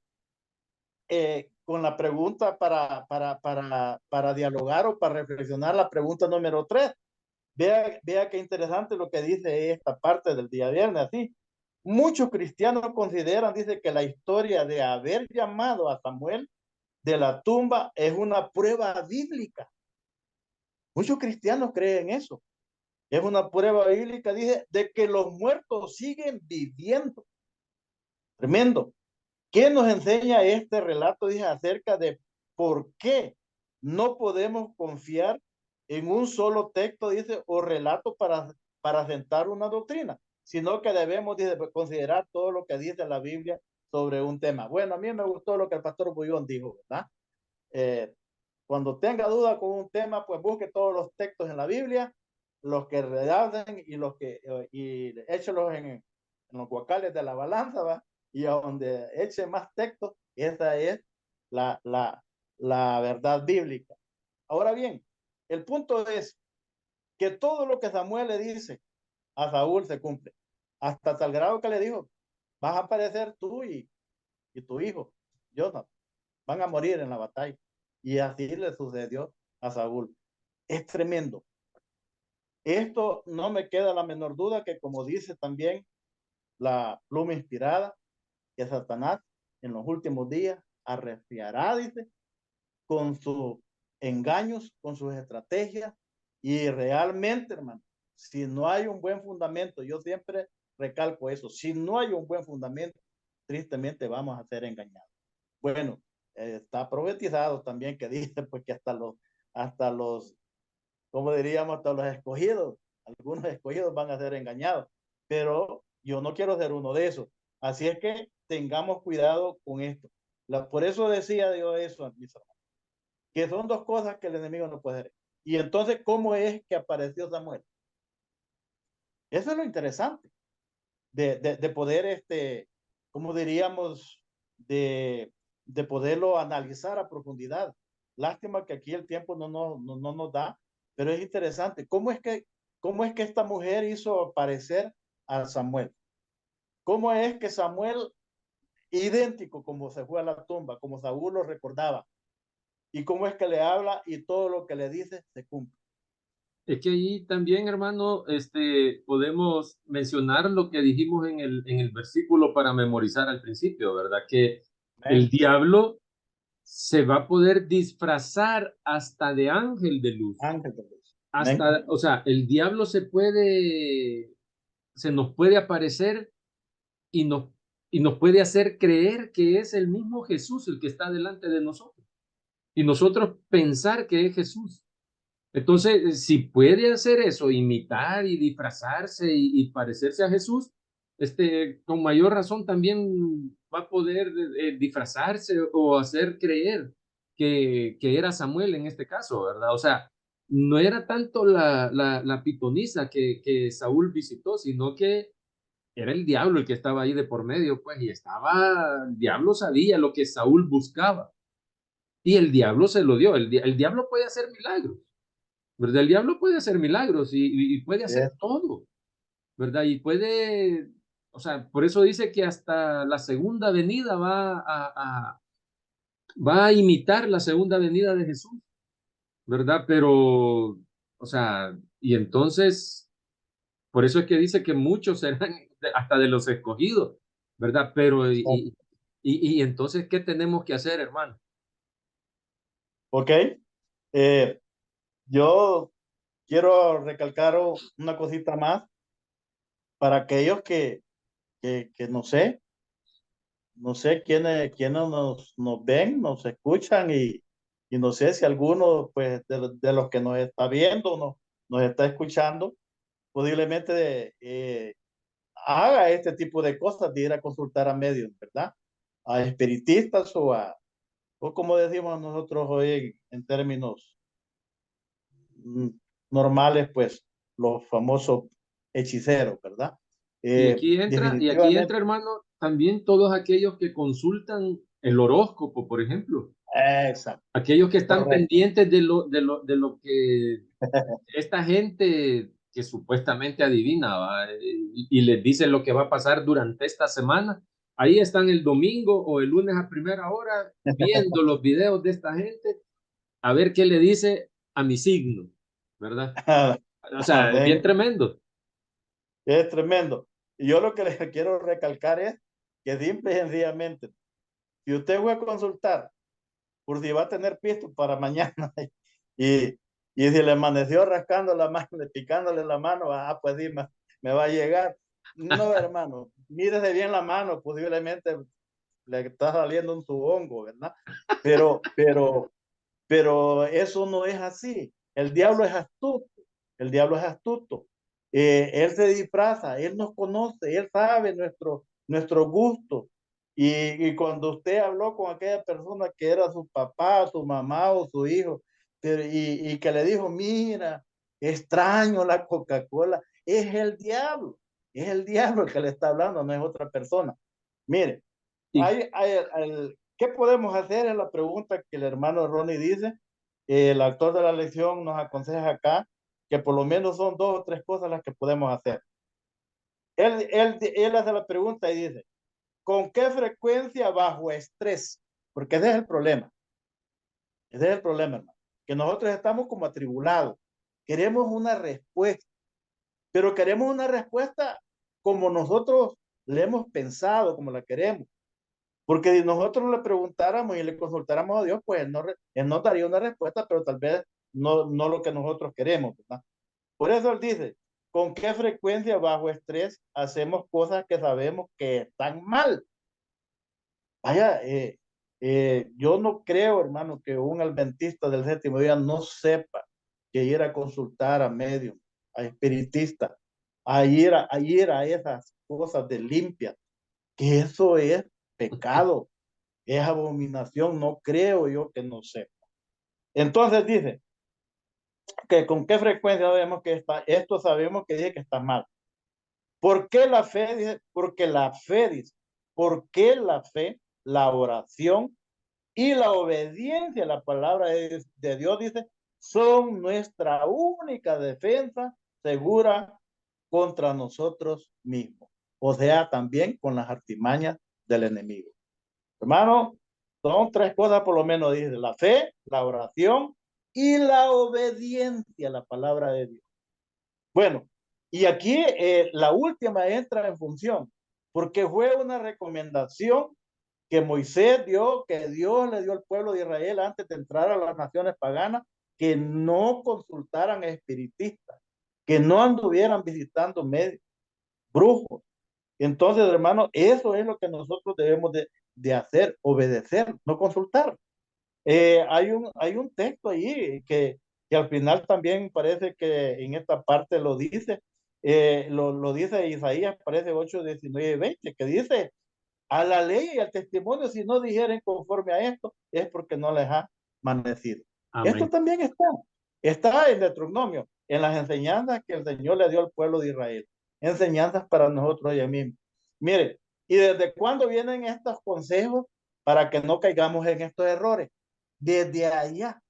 [SPEAKER 2] con la pregunta para dialogar o para reflexionar, la pregunta número 3. Vea qué interesante lo que dice esta parte del día viernes. Así, muchos cristianos consideran, dice, que la historia de haber llamado a Samuel de la tumba es una prueba bíblica. Muchos cristianos creen eso. Es una prueba bíblica, dice, de que los muertos siguen viviendo. Tremendo. ¿Qué nos enseña este relato? Dice acerca de por qué no podemos confiar en un solo texto, dice, o relato para sentar una doctrina, sino que debemos, dice, considerar todo lo que dice la Biblia sobre un tema. Bueno, a mí me gustó lo que el pastor Bullón dijo, ¿verdad? Eh, Cuando tenga duda con un tema, pues busque todos los textos en la Biblia, los que redacten y échelos en los guacales de la balanza, ¿va? Y a donde eche más textos, esa es la, la, la verdad bíblica. Ahora bien, el punto es que todo lo que Samuel le dice a Saúl se cumple, hasta tal grado que le dijo, vas a aparecer tú y tu hijo, Jonathan, van a morir en la batalla. Y así le sucedió a Saúl. Es tremendo. Esto no me queda la menor duda que, como dice también la pluma inspirada, que Satanás en los últimos días arreciará, dice, con sus engaños, con sus estrategias, y realmente, hermano, si no hay un buen fundamento, yo siempre recalco eso, si no hay un buen fundamento, tristemente vamos a ser engañados. Bueno, está profetizado también que dice pues que hasta los, como diríamos, hasta los escogidos, algunos escogidos van a ser engañados, pero yo no quiero ser uno de esos. Así es que tengamos cuidado con esto. Por eso decía yo eso, mis hermanos, que son dos cosas que el enemigo no puede hacer. Y entonces, ¿cómo es que apareció Samuel? Eso es lo interesante de poder, como diríamos, de poderlo analizar a profundidad. Lástima que aquí el tiempo no nos da, pero es interesante. ¿Cómo es que esta mujer hizo aparecer a Samuel? cómo es que Samuel, idéntico como se fue a la tumba, como Saúl lo recordaba, y cómo es que le habla y todo lo que le dice se cumple.
[SPEAKER 1] Es que ahí también, hermano, podemos mencionar lo que dijimos en el versículo para memorizar al principio, ¿verdad? Que el
[SPEAKER 2] Amén.
[SPEAKER 1] diablo se va a poder disfrazar hasta de ángel de luz.
[SPEAKER 2] Ángel de Dios. Amén.
[SPEAKER 1] Hasta, o sea, el diablo se nos puede aparecer y nos, y nos puede hacer creer que es el mismo Jesús el que está delante de nosotros. Y nosotros pensar que es Jesús. Entonces, si puede hacer eso, imitar y disfrazarse y parecerse a Jesús, con mayor razón también va a poder disfrazarse o hacer creer que era Samuel en este caso, ¿verdad? O sea, no era tanto la pitonisa que Saúl visitó, sino que era el diablo el que estaba ahí de por medio, pues, y el diablo sabía lo que Saúl buscaba, y el diablo se lo dio. El diablo puede hacer milagros, ¿verdad? El diablo puede hacer milagros y puede hacer
[SPEAKER 2] Yes.
[SPEAKER 1] todo, ¿verdad? Y puede, o sea, por eso dice que hasta la segunda venida va a imitar la segunda venida de Jesús, ¿verdad? Pero, o sea, y entonces, por eso es que dice que muchos serán hasta de los escogidos, ¿verdad? Pero, y entonces, ¿qué tenemos que hacer, hermano?
[SPEAKER 2] Ok. Eh, yo quiero recalcar una cosita más para aquellos que no sé quiénes nos ven, nos escuchan y no sé si alguno pues de los que nos está viendo, nos está escuchando, posiblemente haga este tipo de cosas de ir a consultar a medios, ¿verdad? A espiritistas o como decimos nosotros hoy en términos mm, normales, pues los famosos hechiceros, ¿verdad?
[SPEAKER 1] Y aquí entra,
[SPEAKER 2] Definitivamente,
[SPEAKER 1] hermano, también todos aquellos que consultan el horóscopo, por ejemplo,
[SPEAKER 2] exacto,
[SPEAKER 1] aquellos que están
[SPEAKER 2] correcto.
[SPEAKER 1] pendientes de lo que esta gente que supuestamente adivina, ¿va? Y les dice lo que va a pasar durante esta semana. Ahí están el domingo o el lunes a primera hora viendo los videos de esta gente a ver qué le dice a mi signo, ¿verdad? O sea, es bien
[SPEAKER 2] Amén.
[SPEAKER 1] tremendo.
[SPEAKER 2] Es tremendo. Y yo lo que les quiero recalcar es que simple y sencillamente, si usted fue a consultar por si va a tener pisto para mañana y, y si le amaneció rascando la mano, picándole la mano, pues sí, me va a llegar. No, hermano, mírese bien la mano, posiblemente le está saliendo un hongo, ¿verdad? Pero, pero, pero eso no es así. El diablo es astuto. El diablo es astuto. Él se disfraza, él nos conoce, él sabe nuestro gusto. Y cuando usted habló con aquella persona que era su papá, su mamá o su hijo, y que le dijo, mira, extraño la Coca-Cola, es el diablo que le está hablando, no es otra persona. Mire,
[SPEAKER 1] Y,
[SPEAKER 2] ¿qué podemos hacer? Es la pregunta que el hermano Ronnie dice. El autor de la lección nos aconseja acá que por lo menos son dos o tres cosas las que podemos hacer. Él hace la pregunta y dice, ¿con qué frecuencia bajo estrés? Porque ese es el problema. Ese es el problema, hermano. Que nosotros estamos como atribulados. Queremos una respuesta, pero queremos una respuesta como nosotros le hemos pensado, como la queremos. Porque si nosotros le preguntáramos y le consultáramos a Dios, pues él nos daría una respuesta, pero tal vez no lo que nosotros queremos, ¿verdad? Por eso él dice, ¿con qué frecuencia bajo estrés hacemos cosas que sabemos que están mal? Vaya, yo no creo, hermano, que un adventista del séptimo día no sepa que ir a consultar a medium, a espiritista, a ir a esas cosas de limpia, que eso es pecado, es abominación, no creo yo que no sepa. Entonces dice que con qué frecuencia sabemos que esto sabemos que dice que está mal. ¿Por qué la fe? Dice, porque la fe dice, ¿por qué la fe, la oración y la obediencia a la palabra de Dios dice, son nuestra única defensa segura contra nosotros mismos? o sea, también con las artimañas del enemigo. Hermano, son tres cosas por lo menos, dice: la fe, la oración y la obediencia a la palabra de Dios. Bueno, y aquí la última entra en función, porque fue una recomendación que Moisés dio, que Dios le dio al pueblo de Israel antes de entrar a las naciones paganas, que no consultaran espiritistas, que no anduvieran visitando médicos, brujos. Entonces, hermano, eso es lo que nosotros debemos de hacer: obedecer, no consultar. Hay un texto ahí que al final también parece que en esta parte lo dice, lo dice Isaías, parece 8, 19 y 20, que dice: a la ley y al testimonio, si no dijeren conforme a esto, es porque no les ha amanecido. Esto
[SPEAKER 1] Amén.
[SPEAKER 2] también está en Deuteronomio, en las enseñanzas que el Señor le dio al pueblo de Israel. Enseñanzas para nosotros hoy mismo. Mire, ¿y desde cuándo vienen estos consejos para que no caigamos en estos errores? Desde allá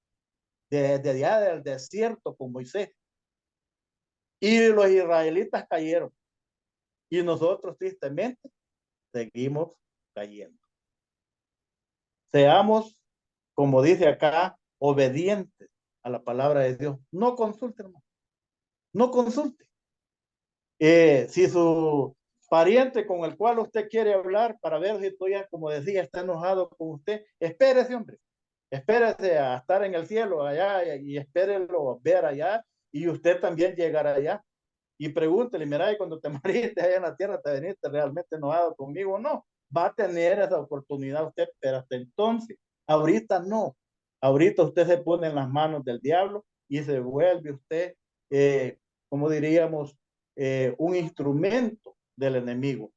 [SPEAKER 2] del desierto con Moisés. Y los israelitas cayeron. Y nosotros tristemente seguimos cayendo. Seamos, como dice acá, obedientes a la palabra de Dios. No consulte, hermano. No consulte. Si su pariente con el cual usted quiere hablar para ver si todavía, como decía, está enojado con usted, espérese, hombre. Espérese a estar en el cielo allá y espérelo ver allá, y usted también llegará allá. Y pregúntele: mira, y cuando te moriste allá en la tierra, ¿te veniste realmente enojado conmigo o no? Va a tener esa oportunidad usted, pero hasta entonces, ahorita no. Ahorita usted se pone en las manos del diablo y se vuelve usted, como diríamos, un instrumento del enemigo.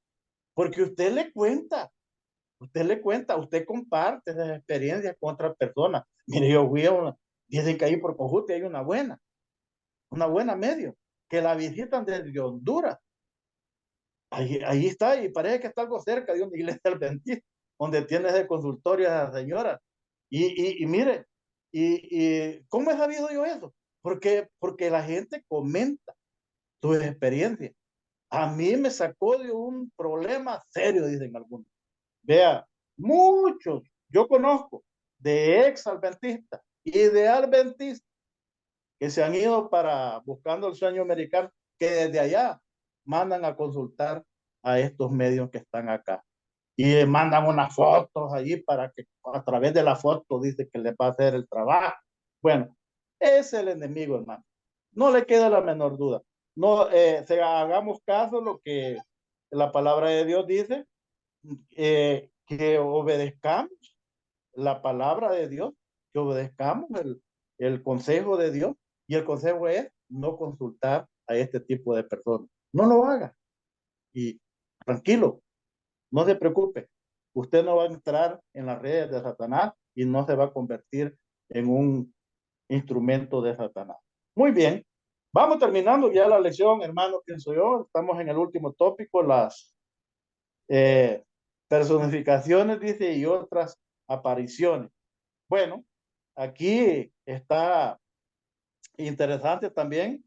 [SPEAKER 2] Porque usted comparte esas experiencias con otras personas. Mire, yo fui a una, dicen que ahí por Cojute hay una buena medio, que la visitan desde Honduras. Ahí está, y parece que está algo cerca de una iglesia adventista, donde tiene ese consultorio a la señora. Y mire, ¿cómo he sabido yo eso? Porque la gente comenta sus experiencias. A mí me sacó de un problema serio, dicen algunos. Vea, muchos, yo conozco, de ex adventistas y de adventistas que se han ido para buscando el sueño americano, que desde allá mandan a consultar a estos medios que están acá. Y mandan unas fotos allí para que a través de la foto dice que le va a hacer el trabajo. Bueno, es el enemigo, hermano. No le queda la menor duda. No, hagamos caso a lo que la palabra de Dios dice, que obedezcamos la palabra de Dios, que obedezcamos el consejo de Dios, y el consejo es no consultar a este tipo de personas. No lo haga, y tranquilo, no se preocupe, usted no va a entrar en las redes de Satanás y no se va a convertir en un instrumento de Satanás. Muy bien, vamos terminando ya la lección, hermano. ¿Quién soy yo? Estamos en el último tópico: las eh, personificaciones, dice, y otras apariciones. Bueno, aquí está interesante también.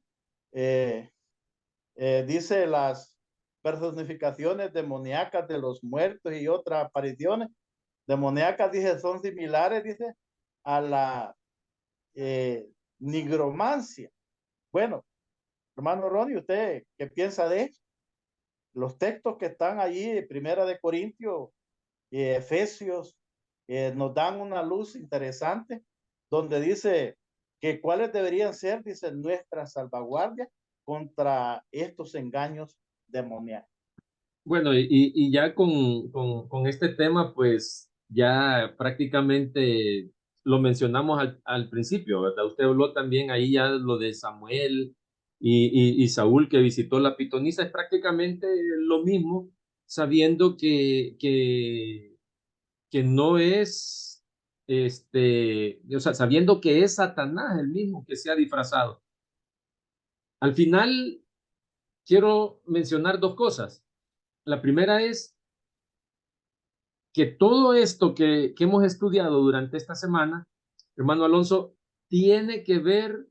[SPEAKER 2] eh, Dice: las personificaciones demoníacas de los muertos y otras apariciones demoníacas, dice, son similares, dice, a la nigromancia. Bueno, hermano Ronnie, ¿usted qué piensa de eso? Los textos que están allí, Primera de Corintios y Efesios, nos dan una luz interesante, donde dice que cuáles deberían ser, dice, nuestras salvaguardias contra estos engaños demoníacos.
[SPEAKER 1] Bueno, y ya con este tema, pues ya prácticamente lo mencionamos al principio, ¿verdad? Usted habló también ahí ya lo de Samuel y Saúl, que visitó la pitonisa. Es prácticamente lo mismo, sabiendo que no es, o sea, sabiendo que es Satanás el mismo que se ha disfrazado. Al final, quiero mencionar dos cosas. La primera es que todo esto que hemos estudiado durante esta semana, hermano Alonso, tiene que ver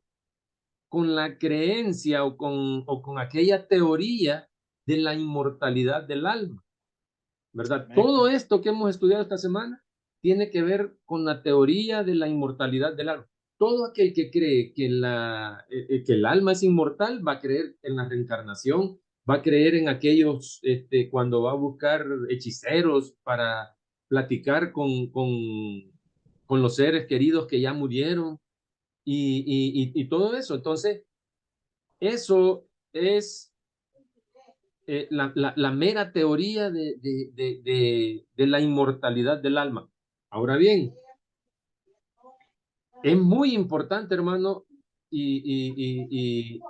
[SPEAKER 1] con la creencia o con aquella teoría de la inmortalidad del alma, ¿verdad?
[SPEAKER 2] Amén.
[SPEAKER 1] Todo esto que hemos estudiado esta semana tiene que ver con la teoría de la inmortalidad del alma. Todo aquel que cree que el alma es inmortal va a creer en la reencarnación, va a creer en aquellos, cuando va a buscar hechiceros para platicar con los seres queridos que ya murieron y todo eso. Entonces, eso es la mera teoría de la inmortalidad del alma. Ahora bien, es muy importante, hermano, y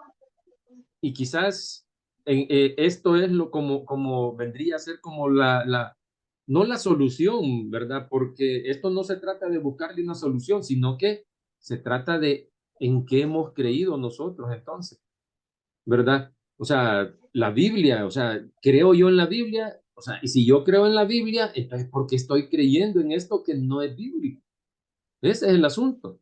[SPEAKER 1] quizás esto es como vendría a ser como no la solución, ¿verdad? Porque esto no se trata de buscarle una solución, sino que se trata de en qué hemos creído nosotros entonces, ¿verdad? O sea, la Biblia, o sea, creo yo en la Biblia, o sea, y si yo creo en la Biblia, entonces porque estoy creyendo en esto que no es bíblico. Ese es el asunto.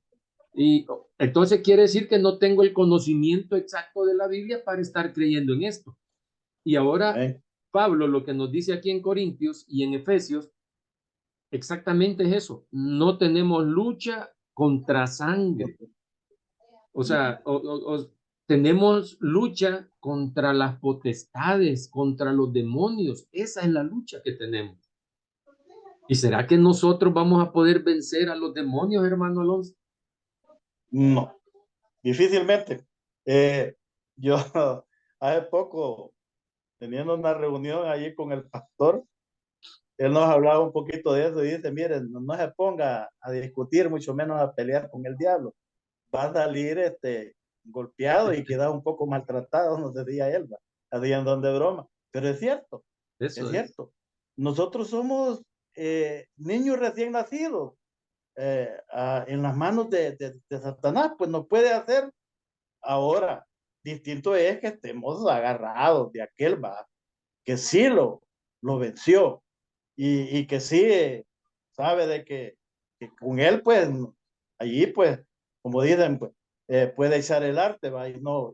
[SPEAKER 1] Y entonces quiere decir que no tengo el conocimiento exacto de la Biblia para estar creyendo en esto. Y ahora
[SPEAKER 2] Amén.
[SPEAKER 1] Pablo lo que nos dice aquí en Corintios y en Efesios exactamente es eso. No tenemos lucha contra sangre. O sea, tenemos lucha contra las potestades, contra los demonios. Esa es la lucha que tenemos. ¿Y será que nosotros vamos a poder vencer a los demonios, hermano Alonso?
[SPEAKER 2] No, difícilmente. Yo hace poco, teniendo una reunión allí con el pastor, él nos hablaba un poquito de eso y dice, miren, no se ponga a discutir, mucho menos a pelear con el diablo. Va a salir golpeado y queda un poco maltratado, nos decía él, ¿va? Así en donde broma. Pero es cierto, es
[SPEAKER 1] Eso es.
[SPEAKER 2] cierto. Nosotros somos niños recién nacidos en las manos de Satanás, pues nos puede hacer. Ahora, distinto es que estemos agarrados de aquel, va, que sí lo venció y que sí sabe de que con él, pues, allí, pues, como dicen, pues, puede echar el arte, va, y no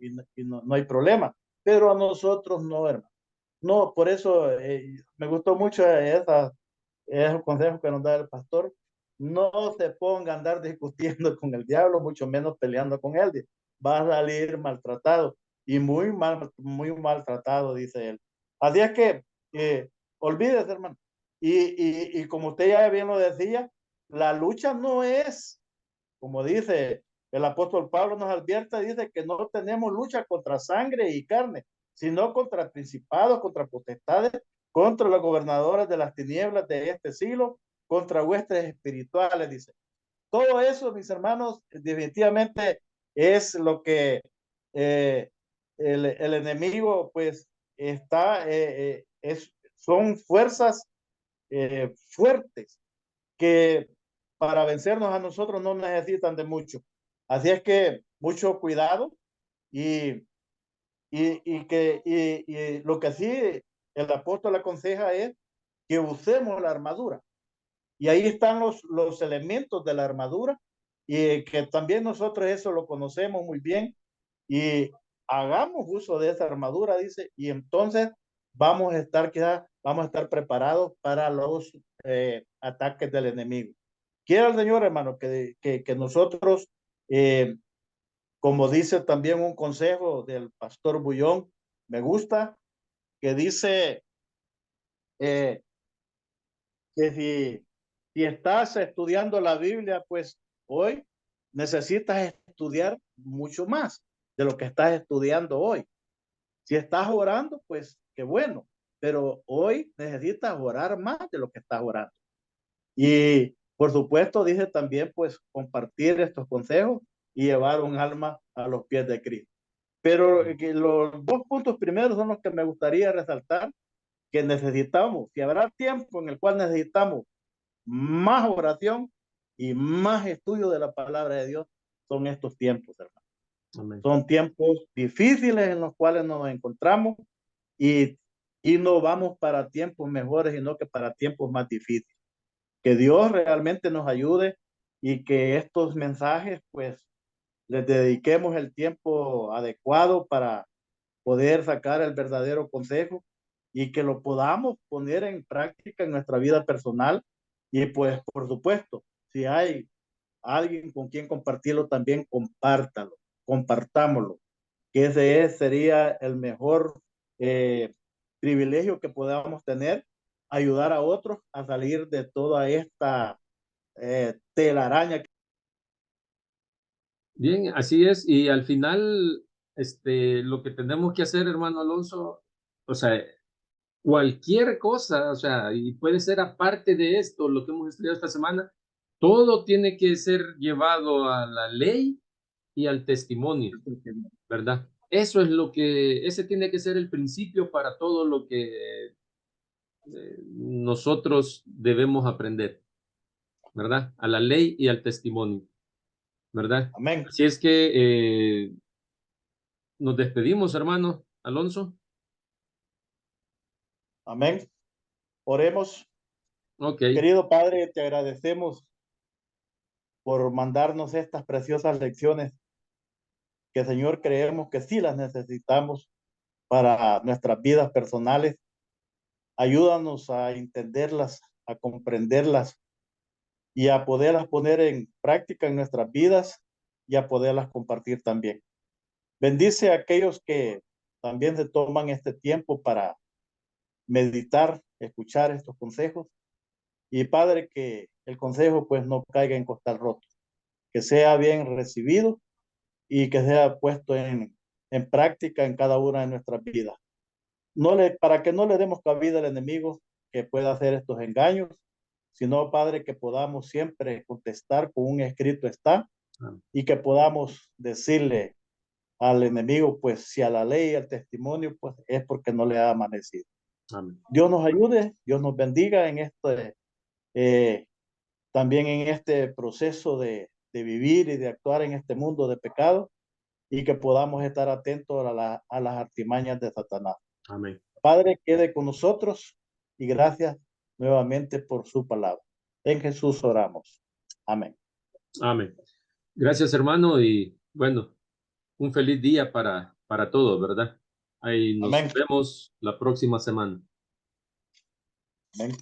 [SPEAKER 2] hay problema. Pero a nosotros no, hermano. No, por eso me gustó mucho esos consejos que nos da el pastor. No se ponga a andar discutiendo con el diablo, mucho menos peleando con él. Va a salir maltratado y muy maltratado, dice él. Así es que olvídese, hermano. Y como usted ya bien lo decía, la lucha no es, como dice el apóstol Pablo nos advierte, dice que no tenemos lucha contra sangre y carne, sino contra principados, contra potestades, contra los gobernadores de las tinieblas de este siglo, contra huestes espirituales, dice. Todo eso, mis hermanos, definitivamente es lo que el enemigo, pues, son fuerzas fuertes que para vencernos a nosotros no necesitan de mucho. Así es que mucho cuidado y, y lo que sí el apóstol aconseja es que usemos la armadura. Y ahí están los elementos de la armadura y que también nosotros eso lo conocemos muy bien y hagamos uso de esa armadura, dice, y entonces vamos a estar preparados para los ataques del enemigo. Quiera el Señor, hermano, que nosotros, eh, como dice también un consejo del pastor Bullón, me gusta, que dice eh, que si estás estudiando la Biblia, pues hoy necesitas estudiar mucho más de lo que estás estudiando hoy. Si estás orando, pues qué bueno, pero hoy necesitas orar más de lo que estás orando. Y por supuesto, dice también, pues compartir estos consejos y llevar un alma a los pies de Cristo. Pero que los dos puntos primeros son los que me gustaría resaltar, que necesitamos, que habrá tiempo en el cual necesitamos más oración y más estudio de la palabra de Dios, son estos tiempos, hermano.
[SPEAKER 1] Amén.
[SPEAKER 2] Son tiempos difíciles en los cuales nos encontramos y, y no vamos para tiempos mejores, sino que para tiempos más difíciles. Que Dios realmente nos ayude y que estos mensajes, pues, les dediquemos el tiempo adecuado para poder sacar el verdadero consejo y que lo podamos poner en práctica en nuestra vida personal. Y pues, por supuesto, si hay alguien con quien compartirlo, también compártalo, compartámoslo, que sería el mejor privilegio que podamos tener, ayudar a otros a salir de toda esta telaraña.
[SPEAKER 1] Bien, así es. Y al final, lo que tenemos que hacer, hermano Alonso, o sea, cualquier cosa, o sea, y puede ser aparte de esto, lo que hemos estudiado esta semana, todo tiene que ser llevado a la ley y al testimonio, ¿verdad? Eso es lo que, ese tiene que ser el principio para todo lo que nosotros debemos aprender, ¿verdad? A la ley y al testimonio, ¿verdad?
[SPEAKER 2] Amén.
[SPEAKER 1] Así es que nos despedimos, hermano Alonso.
[SPEAKER 2] Amén. Oremos.
[SPEAKER 1] Ok,
[SPEAKER 2] Querido Padre, te agradecemos por mandarnos estas preciosas lecciones que, Señor, creemos que sí las necesitamos para nuestras vidas personales. Ayúdanos a entenderlas, a comprenderlas y a poderlas poner en práctica en nuestras vidas y a poderlas compartir también. Bendice a aquellos que también se toman este tiempo para meditar, escuchar estos consejos. Y Padre, que el consejo pues no caiga en costal roto, que sea bien recibido y que sea puesto en práctica en cada una de nuestras vidas. Para que no le demos cabida al enemigo que pueda hacer estos engaños, sino, Padre, que podamos siempre contestar con un escrito está y que podamos decirle al enemigo, pues si a la ley y al testimonio, pues es porque no le ha amanecido.
[SPEAKER 1] amén.
[SPEAKER 2] Dios nos ayude, Dios nos bendiga en eh, también en este proceso de vivir y de actuar en este mundo de pecado y que podamos estar atentos a las artimañas de Satanás.
[SPEAKER 1] Amén.
[SPEAKER 2] Padre, quede con nosotros y gracias nuevamente por su palabra. En Jesús oramos. Amén.
[SPEAKER 1] Amén. Gracias, hermano, y bueno, un feliz día para todos, ¿verdad? Ahí nos
[SPEAKER 2] Amén.
[SPEAKER 1] vemos la próxima semana.
[SPEAKER 2] Amén.